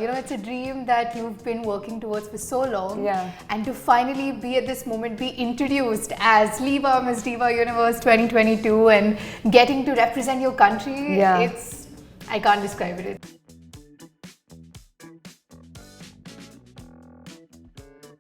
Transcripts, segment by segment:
it's a dream that you've been working towards for so long. Yeah. And to finally be at this moment, be introduced as Liva Miss Diva Universe 2022 and getting to represent your country, I can't describe it.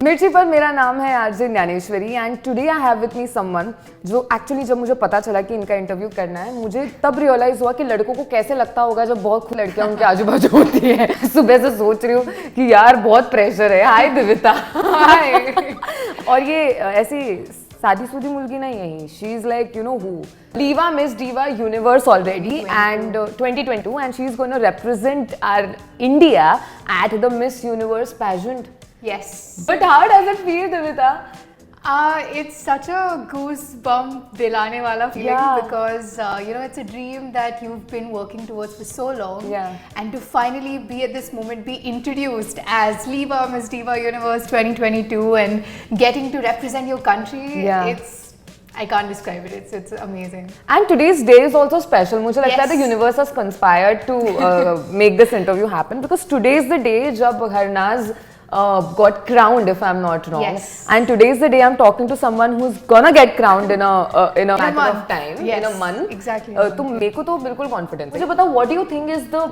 मिर्ची पर मेरा नाम है RJ Dnyaneshwari and today I have with me someone जो actually जब मुझे पता चला कि इनका इंटरव्यू करना है मुझे तब रियलाइज हुआ कि लड़कों को कैसे लगता होगा जब बहुत लड़कियां उनके आजू बाजू होती हैं। सुबह से सोच रही हूँ कि यार बहुत प्रेशर है। हाय दिविता। हाय। और ये ऐसी शादीशुदी मुलगी नहीं है, she is like who Liva Miss Diva Universe already and 2022 and she is going to represent our India at the Miss Universe pageant. Yes. But how does it feel, Divita? It's such a goosebump dilane wala feeling because it's a dream that you've been working towards for so long. Yeah. And to finally be at this moment, be introduced as Liva Miss Diva Universe 2022 and getting to represent your country, I can't describe it. It's amazing. And today's day is also special. मुझे लगता है the universe has conspired to make this interview happen because today is the day जब Harnaz got crowned, if I'm not wrong. Yes. And today is the day I'm talking to someone who's gonna get crowned in a matter of time, in a month. Exactly. तो मेरे को तो बिल्कुल confidence है. मुझे बताओ, what do you think is the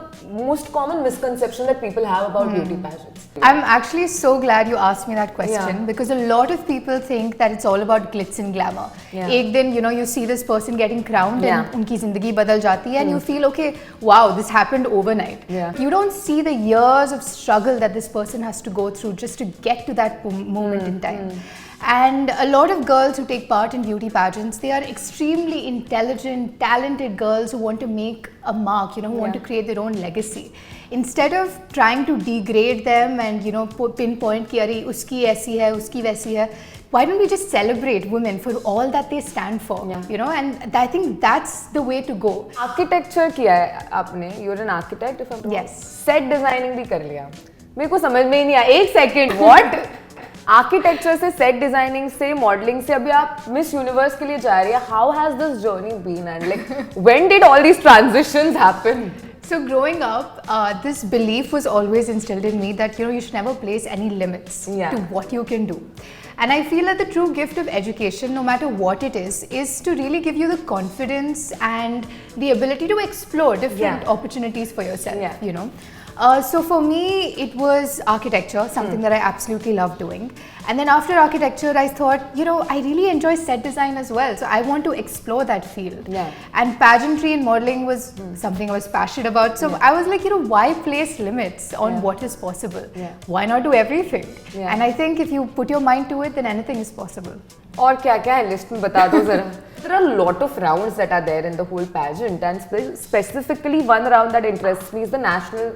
most common misconception that people have about beauty pageants? I'm actually so glad you asked me that question because a lot of people think that it's all about glitz and glamour. एक दिन you see this person getting crowned and उनकी जिंदगी बदल जाती है and you feel okay, wow, this happened overnight. You don't see the years of struggle that this person has to go through just to get to that moment in time. And a lot of girls who take part in beauty pageants, they are extremely intelligent, talented girls who want to make a mark, who want to create their own legacy. Instead of trying to degrade them and pinpoint कि अरे उसकी ऐसी है, उसकी वैसी है, why don't we just celebrate women for all that they stand for? And I think that's the way to go. Architecture किया है आपने, you're an architect if I'm wrong. Yes. Set designing भी कर लिया. मेरे को समझ में ही नहीं आया, एक सेकेंड, व्हाट? आर्किटेक्चर से सेट डिजाइनिंग से मॉडलिंग से अभी आप मिस यूनिवर्स के लिए जा रही है. How has this journey been and like when did all these transitions happen? So growing up, this belief was always instilled in me that you should never place any limits to what you can do. And I feel that the true gift of education, no matter what it is to really give you the confidence and the ability to explore different opportunities for yourself, So for me, it was architecture, something that I absolutely love doing. And then after architecture, I thought, I really enjoy set design as well. So I want to explore that field. And pageantry and modeling was something I was passionate about. So I was like, why place limits on what is possible? Why not do everything? And I think if you put your mind to it, then anything is possible. और क्या-क्या है list में बता दो जरा. There are a lot of rounds that are there in the whole pageant and specifically one round that interests me is the national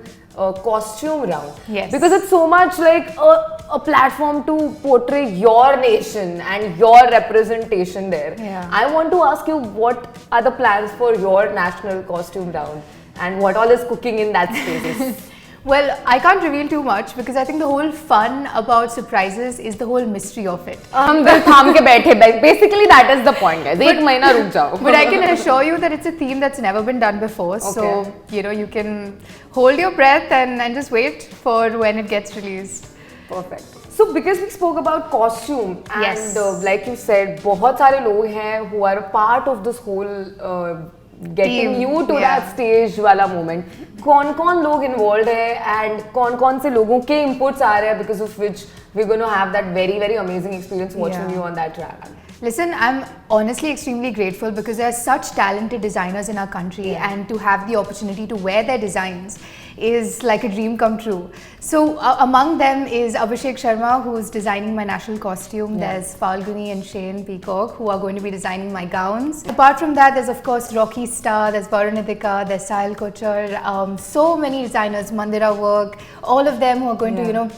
costume round. Yes. Because it's so much like a platform to portray your nation and your representation there. I want to ask you, what are the plans for your national costume round and what all is cooking in that space? Well, I can't reveal too much because I think the whole fun about surprises is the whole mystery of it. हम दिल थाम के बैठे, basically that is the point, guys. एक महीना रुक जाओ. But I can assure you that it's a theme that's never been done before. So, you can hold your breath and just wait for when it gets released. Perfect. So, because we spoke about costume and like you said, बहुत सारे लोग हैं who are a part of this whole getting you to that stage वाला moment. कौन लोग involved है and कौन से लोगों के inputs आ रहे हैं because of which we're going to have that very very amazing experience watching you on that track. Listen, I'm honestly extremely grateful because there are such talented designers in our country and to have the opportunity to wear their designs is like a dream come true. So among them is Abhishek Sharma, who's designing my national costume. There's Falguni and Shane Peacock, who are going to be designing my gowns. Apart from that, there's of course Rocky Star, there's Varunitika, there's Sahil Kochar, so many designers, Mandira Work, all of them who are going to,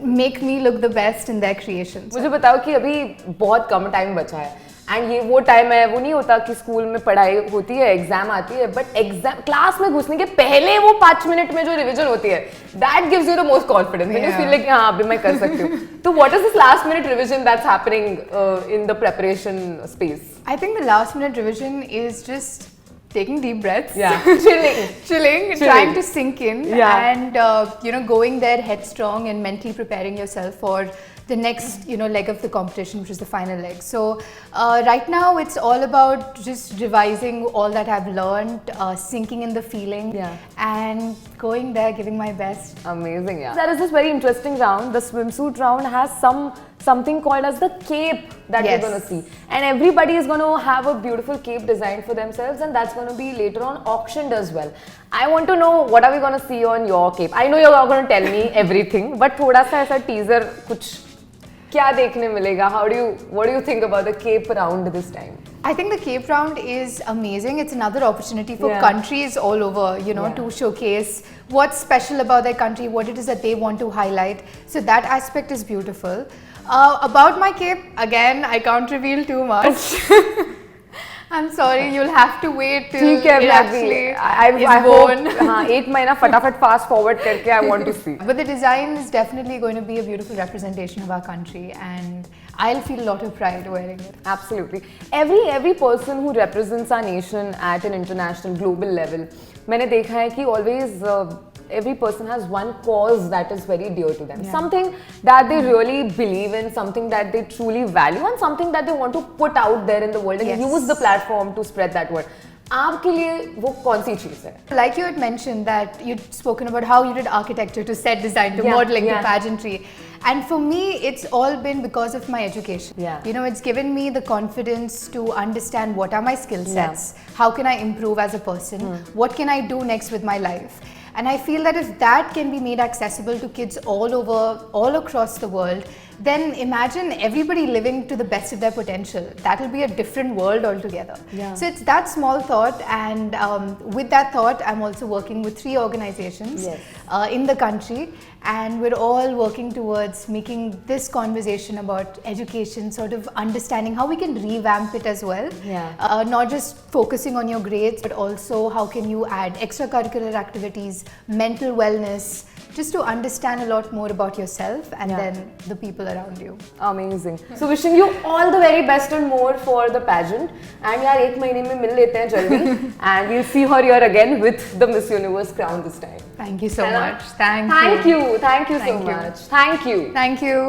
make me look the best in their creations. मुझे बताओ कि अभी बहुत कम time बचा है and ये वो time है, वो नहीं होता कि स्कूल में पढ़ाई होती है, एग्जाम आती है, बट एग्जाम क्लास में घुसने के पहले वो 5 मिनट में जो रिवीजन होती है, that gives you the most confidence. You feel like हाँ अभी मैं कर सकती हूँ. तो what is this last minute revision that's happening in the preparation space? I think the last minute revision is just taking deep breaths. Yeah. Chilling, trying to sink in, Yeah. and going there headstrong and mentally preparing yourself for the next leg of the competition, which is the final leg. So right now it's all about just revising all that I've learned, sinking in the feeling, and going there, giving my best. Amazing, yeah. There is this very interesting round. The swimsuit round has something called as the cape that we're going to see, and everybody is going to have a beautiful cape designed for themselves, and that's going to be later on auctioned as well. I want to know, what are we going to see on your cape? I know you're not going to tell me everything, but thoda sa aisa teaser kuch क्या देखने मिलेगा? What do you think about the cape round this time? I think the Cape Round is amazing. It's another opportunity for countries all over, to showcase what's special about their country, what it is that they want to highlight. So that aspect is beautiful. About my cape, again, I can't reveal too much. I'm sorry, you'll have to wait till it actually is born. एक महीना फटाफट fast forward करके I want to see. But the design is definitely going to be a beautiful representation of our country, and I'll feel a lot of pride wearing it. Absolutely. Every person who represents our nation at an international, global level, मैंने देखा है कि always every person has one cause that is very dear to them. Something that they really believe in, something that they truly value, and something that they want to put out there in the world and use the platform to spread that word. आपके लिए वो कौन सी चीज़ है? Like you had mentioned that you'd spoken about how you did architecture to set design to modeling to pageantry. And for me, it's all been because of my education. It's given me the confidence to understand what are my skill sets, how can I improve as a person, what can I do next with my life. And I feel that if that can be made accessible to kids all across the world, then imagine everybody living to the best of their potential. That will be a different world altogether. So it's that small thought, and with that thought, I'm also working with 3 organizations in the country, and we're all working towards making this conversation about education, sort of understanding how we can revamp it as well. Not just focusing on your grades, but also how can you add extracurricular activities, mental wellness, just to understand a lot more about yourself and then the people around you. Amazing. So wishing you all the very best and more for the pageant. And यार एक महीने में मिल लेते हैं जल्दी. And we'll see her here again with the Miss Universe crown this time. Thank you so much. Thank you. Thank you so much. Thank you. Thank you.